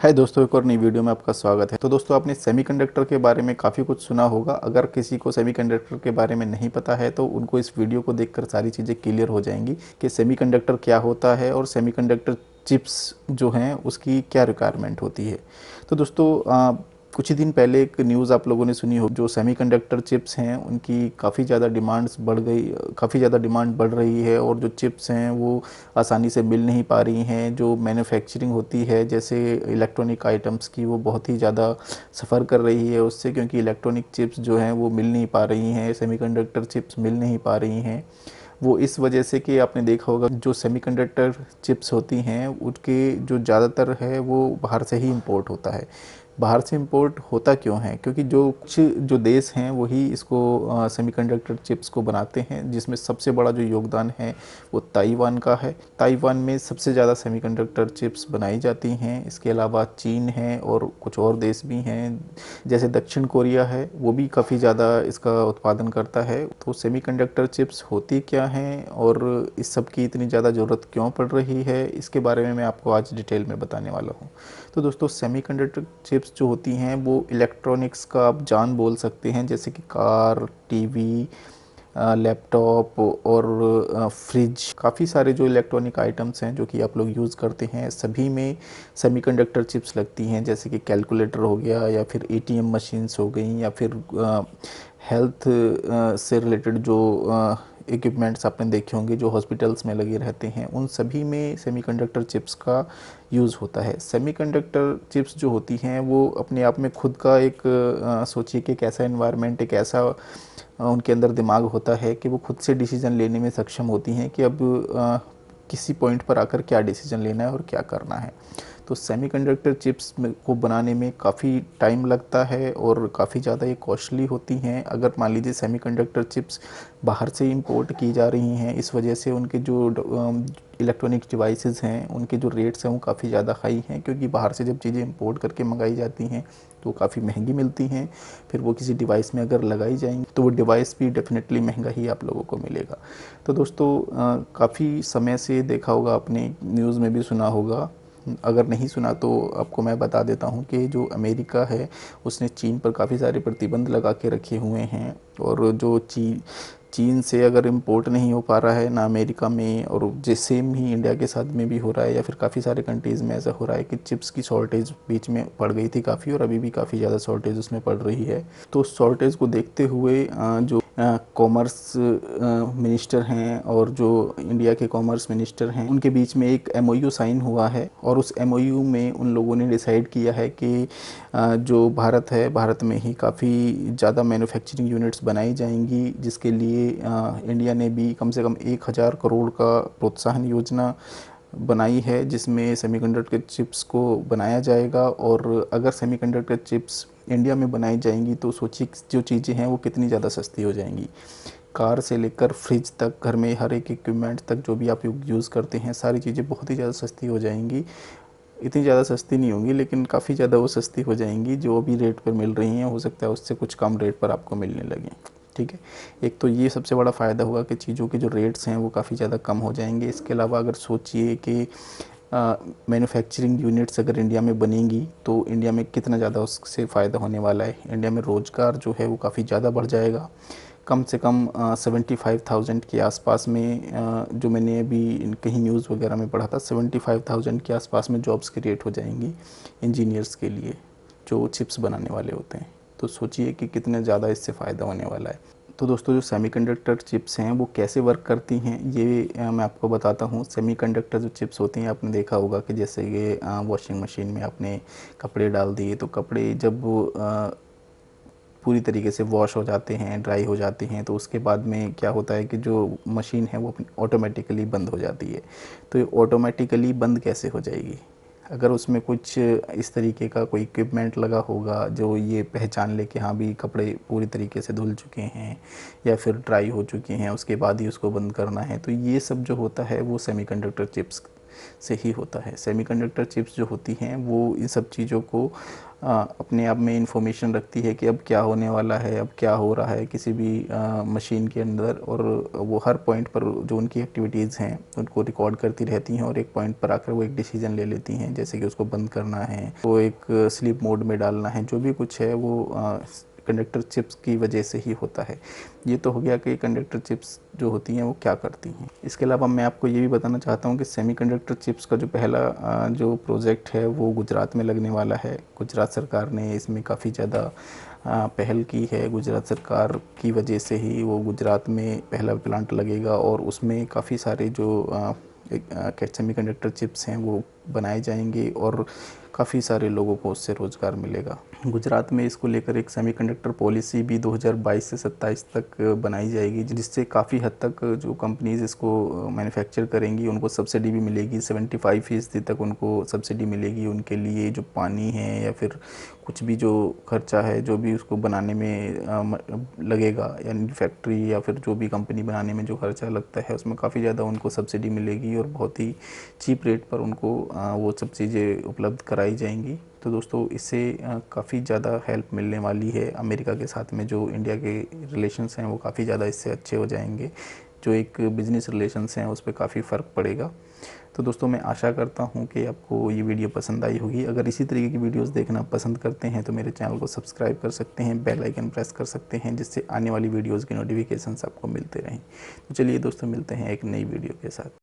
हाय दोस्तों, एक और नई वीडियो में आपका स्वागत है। तो दोस्तों, आपने सेमीकंडक्टर के बारे में काफ़ी कुछ सुना होगा। अगर किसी को सेमीकंडक्टर के बारे में नहीं पता है तो उनको इस वीडियो को देखकर सारी चीज़ें क्लियर हो जाएंगी कि सेमीकंडक्टर क्या होता है और सेमीकंडक्टर चिप्स जो हैं उसकी क्या रिक्वायरमेंट होती है। तो दोस्तों, कुछ ही दिन पहले एक न्यूज़ आप लोगों ने सुनी हो, जो सेमीकंडक्टर चिप्स हैं उनकी काफ़ी ज़्यादा डिमांड्स बढ़ गई, काफ़ी ज़्यादा डिमांड बढ़ रही है और जो चिप्स हैं वो आसानी से मिल नहीं पा रही हैं। जो मैन्युफैक्चरिंग होती है जैसे इलेक्ट्रॉनिक आइटम्स की, वो बहुत ही ज़्यादा सफ़र कर रही है उससे, क्योंकि इलेक्ट्रॉनिक चिप्स जो हैं वो मिल नहीं पा रही हैं, सेमीकंडक्टर चिप्स मिल नहीं पा रही हैं। वो इस वजह से कि आपने देखा होगा जो सेमीकंडक्टर चिप्स होती हैं उनके जो ज़्यादातर है वो बाहर से ही इंपोर्ट होता है। बाहर से इंपोर्ट होता क्यों है? क्योंकि जो कुछ जो देश हैं वही इसको सेमीकंडक्टर चिप्स को बनाते हैं, जिसमें सबसे बड़ा जो योगदान है वो ताइवान का है। ताइवान में सबसे ज़्यादा सेमीकंडक्टर चिप्स बनाई जाती हैं। इसके अलावा चीन है और कुछ और देश भी हैं, जैसे दक्षिण कोरिया है, वो भी काफ़ी ज़्यादा इसका उत्पादन करता है। तो सेमीकंडक्टर चिप्स होती क्या हैं और इस सब की इतनी ज़्यादा ज़रूरत क्यों पड़ रही है, इसके बारे में मैं आपको आज डिटेल में बताने वाला हूँ। तो दोस्तों, सेमीकंडक्टर चिप्स जो होती हैं वो इलेक्ट्रॉनिक्स का आप जान बोल सकते हैं, जैसे कि कार, टीवी, लैपटॉप और फ्रिज, काफ़ी सारे जो इलेक्ट्रॉनिक आइटम्स हैं जो कि आप लोग यूज़ करते हैं, सभी में सेमीकंडक्टर चिप्स लगती हैं। जैसे कि कैलकुलेटर हो गया, या फिर एटीएम मशीन्स हो गई, या फिर हेल्थ से रिलेटेड जो इक्विपमेंट्स आपने देखे होंगे जो हॉस्पिटल्स में लगे रहते हैं, उन सभी में सेमीकंडक्टर चिप्स का यूज़ होता है। सेमीकंडक्टर चिप्स जो होती हैं वो अपने आप में खुद का एक सोचिए कि एक ऐसा एनवायरनमेंट, एक ऐसा उनके अंदर दिमाग होता है कि वो खुद से डिसीज़न लेने में सक्षम होती हैं कि अब किसी पॉइंट पर आकर क्या डिसीज़न लेना है और क्या करना है। तो सेमीकंडक्टर चिप्स को बनाने में काफ़ी टाइम लगता है और काफ़ी ज़्यादा ये कॉस्टली होती हैं। अगर मान लीजिए सेमीकंडक्टर चिप्स बाहर से इंपोर्ट की जा रही हैं, इस वजह से उनके जो इलेक्ट्रॉनिक डिवाइसेस हैं उनके जो रेट्स हैं वो काफ़ी ज़्यादा हाई हैं, क्योंकि बाहर से जब चीज़ें इंपोर्ट करके मंगाई जाती हैं तो काफ़ी महंगी मिलती हैं। फिर वो किसी डिवाइस में अगर लगाई जाएंगी तो वो डिवाइस भी डेफिनेटली महंगा ही आप लोगों को मिलेगा। तो दोस्तों, काफ़ी समय से देखा होगा आपने, न्यूज़ में भी सुना होगा, अगर नहीं सुना तो आपको मैं बता देता हूँ कि जो अमेरिका है उसने चीन पर काफ़ी सारे प्रतिबंध लगा के रखे हुए हैं। और जो चीन से अगर इंपोर्ट नहीं हो पा रहा है ना अमेरिका में, और जो सेम ही इंडिया के साथ में भी हो रहा है, या फिर काफ़ी सारे कंट्रीज़ में ऐसा हो रहा है कि चिप्स की शॉर्टेज बीच में पड़ गई थी काफ़ी, और अभी भी काफ़ी ज़्यादा शॉर्टेज उसमें पड़ रही है। तो शॉर्टेज को देखते हुए जो कॉमर्स मिनिस्टर हैं और जो इंडिया के कॉमर्स मिनिस्टर हैं उनके बीच में एक एमओयू साइन हुआ है, और उस एमओयू में उन लोगों ने डिसाइड किया है कि जो भारत है, भारत में ही काफ़ी ज़्यादा मैन्युफैक्चरिंग यूनिट्स बनाई जाएंगी, जिसके लिए इंडिया ने भी कम से कम 1,000 करोड़ का प्रोत्साहन योजना बनाई है, जिसमें सेमीकंडक्टर चिप्स को बनाया जाएगा। और अगर सेमीकंडक्टर चिप्स इंडिया में बनाई जाएंगी तो सोचिए जो चीज़ें हैं वो कितनी ज़्यादा सस्ती हो जाएंगी। कार से लेकर फ्रिज तक, घर में हर एक इक्विपमेंट तक जो भी आप यूज़ करते हैं, सारी चीज़ें बहुत ही ज़्यादा सस्ती हो जाएंगी। इतनी ज़्यादा सस्ती नहीं होंगी, लेकिन काफ़ी ज़्यादा वो सस्ती हो जाएंगी। जो अभी रेट पर मिल रही हैं हो सकता है उससे कुछ कम रेट पर आपको मिलने लगें। ठीक है, एक तो ये सबसे बड़ा फ़ायदा होगा कि चीज़ों के जो रेट्स हैं वो काफ़ी ज़्यादा कम हो जाएंगे। इसके अलावा अगर सोचिए कि मैन्युफैक्चरिंग यूनिट्स अगर इंडिया में बनेंगी तो इंडिया में कितना ज़्यादा उससे फ़ायदा होने वाला है। इंडिया में रोज़गार जो है वो काफ़ी ज़्यादा बढ़ जाएगा। कम से कम 75,000 के आसपास में, जो मैंने अभी कहीं न्यूज़ वगैरह में पढ़ा था, 75,000 के आसपास में जॉब्स क्रिएट हो जाएंगी इंजीनियर्स के लिए, जो चिप्स बनाने वाले होते हैं। तो सोचिए कि कितने ज़्यादा इससे फ़ायदा होने वाला है। तो दोस्तों, जो सेमीकंडक्टर चिप्स हैं वो कैसे वर्क करती हैं ये मैं आपको बताता हूँ। सेमीकंडक्टर जो चिप्स होती हैं, आपने देखा होगा कि जैसे ये वॉशिंग मशीन में आपने कपड़े डाल दिए, तो कपड़े जब पूरी तरीके से वॉश हो जाते हैं, ड्राई हो जाते हैं, तो उसके बाद में क्या होता है कि जो मशीन है वो ऑटोमेटिकली बंद हो जाती है। तो ये ऑटोमेटिकली बंद कैसे हो जाएगी? अगर उसमें कुछ इस तरीके का कोई इक्विपमेंट लगा होगा जो ये पहचान ले कि हाँ भी कपड़े पूरी तरीके से धुल चुके हैं या फिर ड्राई हो चुके हैं, उसके बाद ही उसको बंद करना है। तो ये सब जो होता है वो सेमीकंडक्टर चिप्स से ही होता है। सेमीकंडक्टर चिप्स जो होती हैं वो इन सब चीज़ों को अपने आप में इंफॉर्मेशन रखती है कि अब क्या होने वाला है, अब क्या हो रहा है किसी भी मशीन के अंदर, और वो हर पॉइंट पर जो उनकी एक्टिविटीज़ हैं उनको रिकॉर्ड करती रहती हैं और एक पॉइंट पर आकर वो एक डिसीजन ले लेती हैं, जैसे कि उसको बंद करना है, वो एक स्लीप मोड में डालना है, जो भी कुछ है वो कंडक्टर चिप्स की वजह से ही होता है। ये तो हो गया कि कंडक्टर चिप्स जो होती हैं वो क्या करती हैं। इसके अलावा मैं आपको ये भी बताना चाहता हूँ कि सेमीकंडक्टर चिप्स का जो पहला जो प्रोजेक्ट है वो गुजरात में लगने वाला है। गुजरात सरकार ने इसमें काफ़ी ज़्यादा पहल की है। गुजरात सरकार की वजह से ही वो गुजरात में पहला प्लांट लगेगा और उसमें काफ़ी सारे जो सेमीकंडक्टर चिप्स हैं वो बनाए जाएंगे और काफ़ी सारे लोगों को उससे रोज़गार मिलेगा। गुजरात में इसको लेकर एक सेमीकंडक्टर पॉलिसी भी 2022 से 27 तक बनाई जाएगी, जिससे काफ़ी हद तक जो कंपनीज़ इसको मैन्युफैक्चर करेंगी उनको सब्सिडी भी मिलेगी। 75% तक उनको सब्सिडी मिलेगी। उनके लिए जो पानी है या फिर कुछ भी जो खर्चा है जो भी उसको बनाने में लगेगा, यानी फैक्ट्री या फिर जो भी कंपनी बनाने में जो खर्चा लगता है उसमें काफ़ी ज़्यादा उनको सब्सिडी मिलेगी और बहुत ही चीप रेट पर उनको वो सब चीज़ें उपलब्ध कराई जाएंगी। तो दोस्तों इससे काफ़ी ज़्यादा हेल्प मिलने वाली है। अमेरिका के साथ में जो इंडिया के रिलेशंस हैं वो काफ़ी ज़्यादा इससे अच्छे हो जाएंगे। जो एक बिज़नेस रिलेशंस हैं उस पर काफ़ी फ़र्क पड़ेगा। तो दोस्तों मैं आशा करता हूँ कि आपको ये वीडियो पसंद आई होगी। अगर इसी तरीके की वीडियोस देखना पसंद करते हैं तो मेरे चैनल को सब्सक्राइब कर सकते हैं, बेल आइकन प्रेस कर सकते हैं, जिससे आने वाली वीडियोस की नोटिफिकेशंस आपको मिलते रहें। तो चलिए दोस्तों मिलते हैं एक नई वीडियो के साथ।